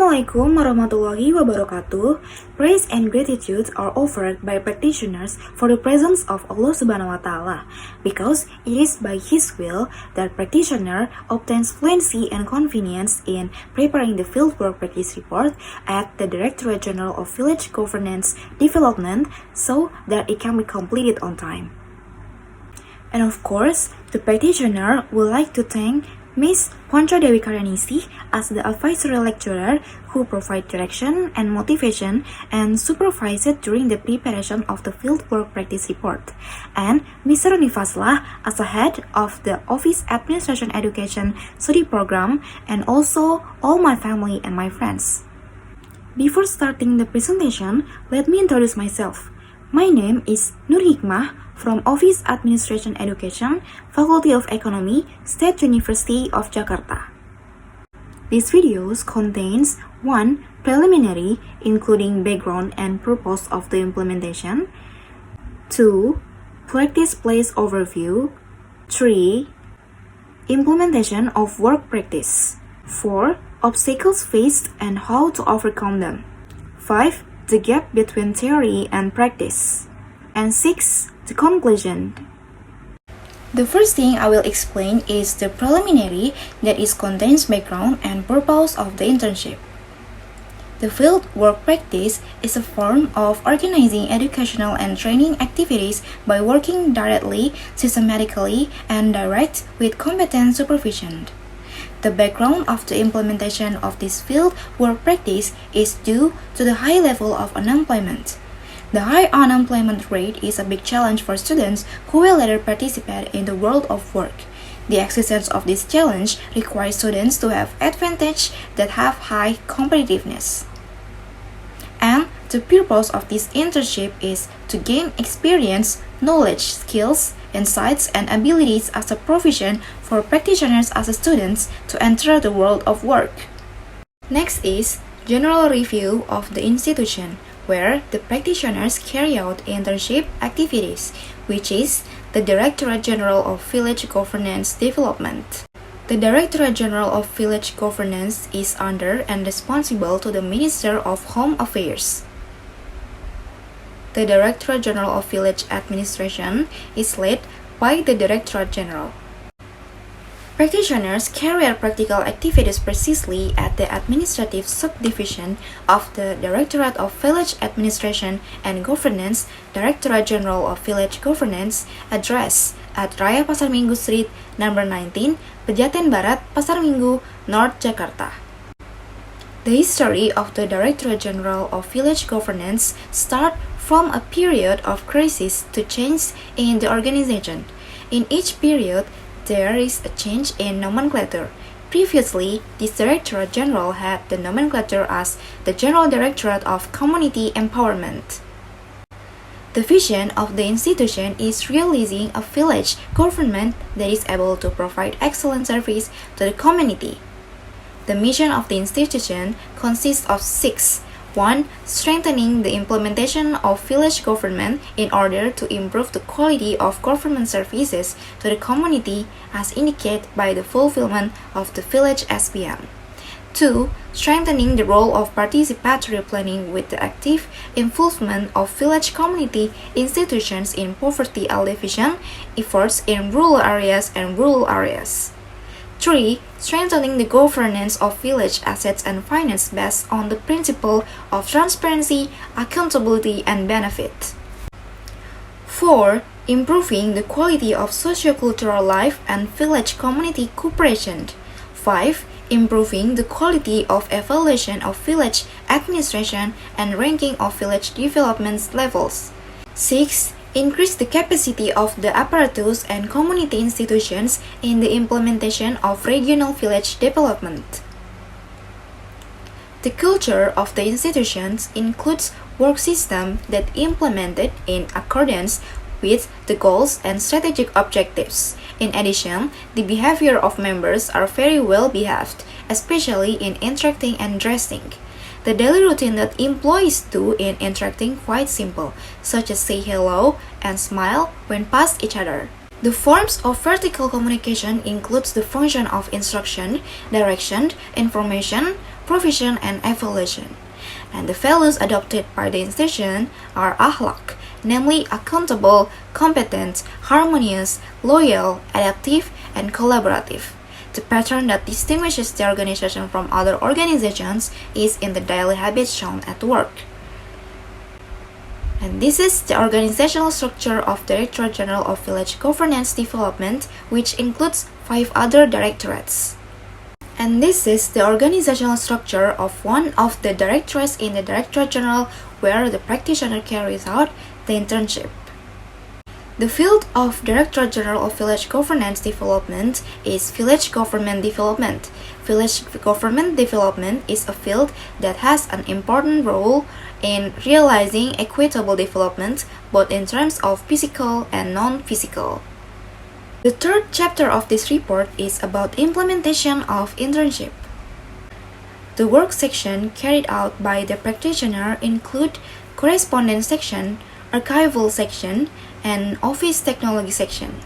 Assalamualaikum warahmatullahi wabarakatuh. Praise and gratitude are offered by practitioners for the presence of Allah Subhanahu wa Ta'ala, because it is by His will that practitioner obtains fluency and convenience in preparing the fieldwork practice report at the Directorate General of Village Governance Development so that it can be completed on time. And of course, the practitioner would like to thank Ms. Ponco Dewi Karyanisi as the advisory lecturer who provide direction and motivation and supervised during the preparation of the fieldwork practice report, and Mr. Nifaslah as the head of the Office Administration Education Study Program, and also all my family and my friends. Before starting the presentation, let me introduce myself. My name is Nur Hikmah from Office Administration Education, Faculty of Economics, State University of Jakarta. This video contains 1. Preliminary, including background and purpose of the implementation. 2. Practice place overview. 3. Implementation of work practice. 4. Obstacles faced and how to overcome them. 5. The gap between theory and practice. And 6. The conclusion. The first thing I will explain is the preliminary, that is contains background and purpose of the internship. The field work practice is a form of organizing educational and training activities by working directly, systematically, and direct with competent supervision. The background of the implementation of this field work practice is due to the high level of unemployment. The high unemployment rate is a big challenge for students who will later participate in the world of work. The existence of this challenge requires students to have advantages that have high competitiveness. And the purpose of this internship is to gain experience, knowledge, skills, insights, and abilities as a provision for practitioners as students to enter the world of work. Next is general review of the institution, where the practitioners carry out internship activities, which is the Directorate General of Village Governance Development. The Directorate General of Village Governance is under and responsible to the Minister of Home Affairs. The Directorate General of Village Administration is led by the Directorate General. Practitioners carry out practical activities precisely at the Administrative Subdivision of the Directorate of Village Administration and Governance, Directorate General of Village Governance, address at Raya Pasar Minggu Street, number 19, Pejaten Barat, Pasar Minggu, North Jakarta. The history of the Directorate General of Village Governance starts from a period of crisis to change in the organization. In each period, there is a change in nomenclature. Previously, this Directorate General had the nomenclature as the General Directorate of Community Empowerment. The vision of the institution is realizing a village government that is able to provide excellent service to the community. The mission of the institution consists of 6. 1. Strengthening the implementation of village government in order to improve the quality of government services to the community as indicated by the fulfillment of the village SPM. 2. Strengthening the role of participatory planning with the active involvement of village community institutions in poverty alleviation efforts in rural areas and rural areas. 3. Strengthening the governance of village assets and finance based on the principle of transparency, accountability, and benefit. 4. Improving the quality of sociocultural life and village community cooperation. 5. Improving the quality of evaluation of village administration and ranking of village development levels. 6. Increase the capacity of the apparatus and community institutions in the implementation of regional village development. The culture of the institutions includes work system that implemented in accordance with the goals and strategic objectives. In addition, the behavior of members are very well behaved, especially in interacting and dressing. The daily routine that employees do in interacting quite simple, such as say hello and smile when past each other. The forms of vertical communication includes the function of instruction, direction, information, supervision and evaluation. And the values adopted by the institution are akhlak, namely accountable, competent, harmonious, loyal, adaptive, and collaborative. The pattern that distinguishes the organization from other organizations is in the daily habits shown at work. And this is the organizational structure of Directorate General of Village Governance Development, which includes 5 other directorates. And this is the organizational structure of one of the directorates in the Directorate General where the practitioner carries out the internship. The field of Directorate General of Village Governance Development is Village Government Development. Village Government Development is a field that has an important role in realizing equitable development both in terms of physical and non-physical. The third chapter of this report is about implementation of internship. The work section carried out by the practitioner include correspondence section, archival section, and office technology section.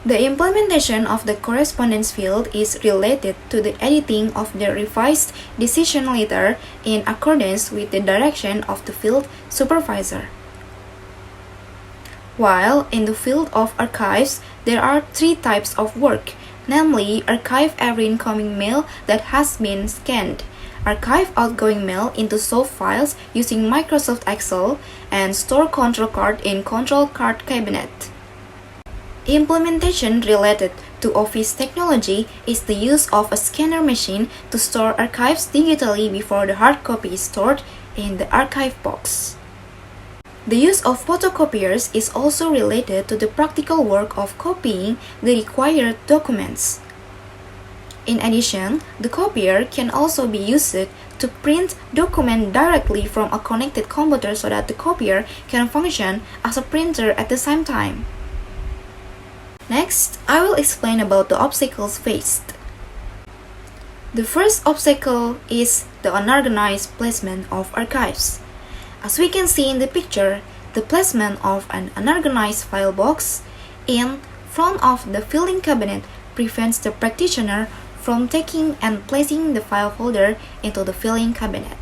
The implementation of the correspondence field is related to the editing of the revised decision letter in accordance with the direction of the field supervisor. While in the field of archives, there are 3 types of work, namely archive every incoming mail that has been scanned, archive outgoing mail into soft files using Microsoft Excel, and store control card in control card cabinet. Implementation related to office technology is the use of a scanner machine to store archives digitally before the hard copy is stored in the archive box. The use of photocopiers is also related to the practical work of copying the required documents. In addition, the copier can also be used to print documents directly from a connected computer so that the copier can function as a printer at the same time. Next, I will explain about the obstacles faced. The first obstacle is the unorganized placement of archives. As we can see in the picture, the placement of an unorganized file box in front of the filing cabinet prevents the practitioner from taking and placing the file folder into the filing cabinet.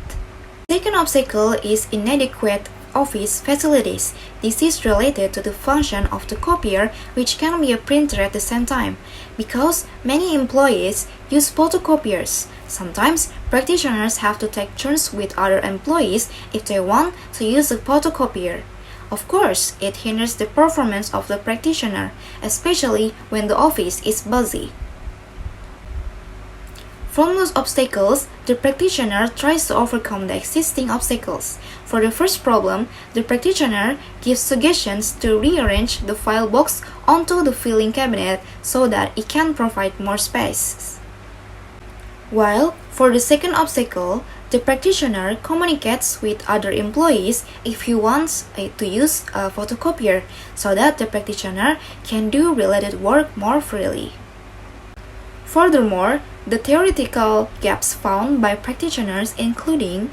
The second obstacle is inadequate office facilities. This is related to the function of the copier, which can be a printer at the same time, because many employees use photocopiers. Sometimes, practitioners have to take turns with other employees if they want to use a photocopier. Of course, it hinders the performance of the practitioner, especially when the office is busy. From those obstacles, the practitioner tries to overcome the existing obstacles. For the first problem, the practitioner gives suggestions to rearrange the file box onto the filing cabinet so that it can provide more space. While for the second obstacle, the practitioner communicates with other employees if he wants to use a photocopier so that the practitioner can do related work more freely. Furthermore, the theoretical gaps found by practitioners including: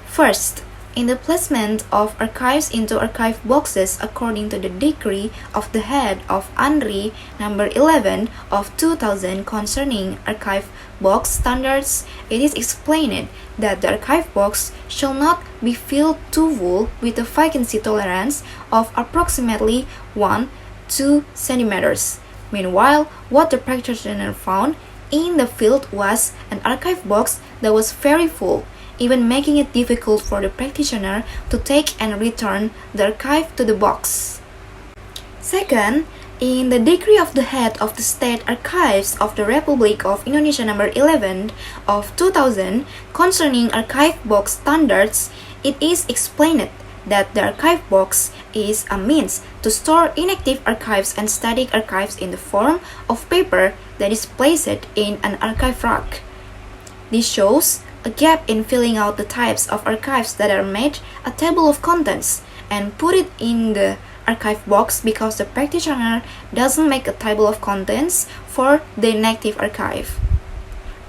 first, in the placement of archives into archive boxes according to the decree of the head of ANRI number 11 of 2000 concerning archive box standards, it is explained that the archive box shall not be filled too full with a vacancy tolerance of approximately 1-2 centimeters. Meanwhile, what the practitioner found in the field was an archive box that was very full, even making it difficult for the practitioner to take and return the archive to the box. Second, in the decree of the head of the State Archives of the Republic of Indonesia number 11 of 2000 concerning archive box standards, it is explained that the archive box is a means to store inactive archives and static archives in the form of paper that is placed in an archive rack. This shows a gap in filling out the types of archives that are made a table of contents and put it in the archive box because the practitioner doesn't make a table of contents for the inactive archive,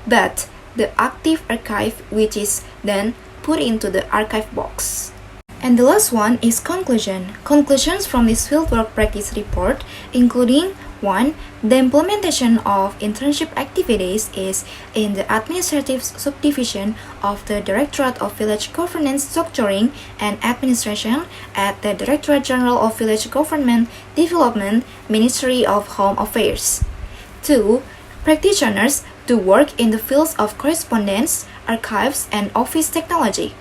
but the active archive, which is then put into the archive box. And the last one is conclusion. Conclusions from this fieldwork practice report, including 1. The implementation of internship activities is in the Administrative Subdivision of the Directorate of Village Governance Structuring and Administration at the Directorate General of Village Government Development, Ministry of Home Affairs. 2. Practitioners do work in the fields of correspondence, archives, and office technology.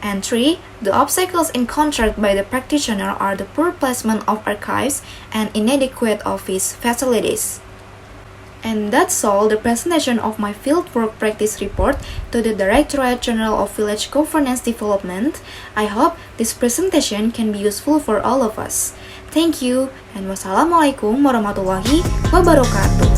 And 3. The obstacles encountered by the practitioner are the poor placement of archives and inadequate office facilities. And that's all the presentation of my fieldwork practice report to the Directorate General of Village Governance Development. I hope this presentation can be useful for all of us. Thank you, and wassalamualaikum warahmatullahi wabarakatuh.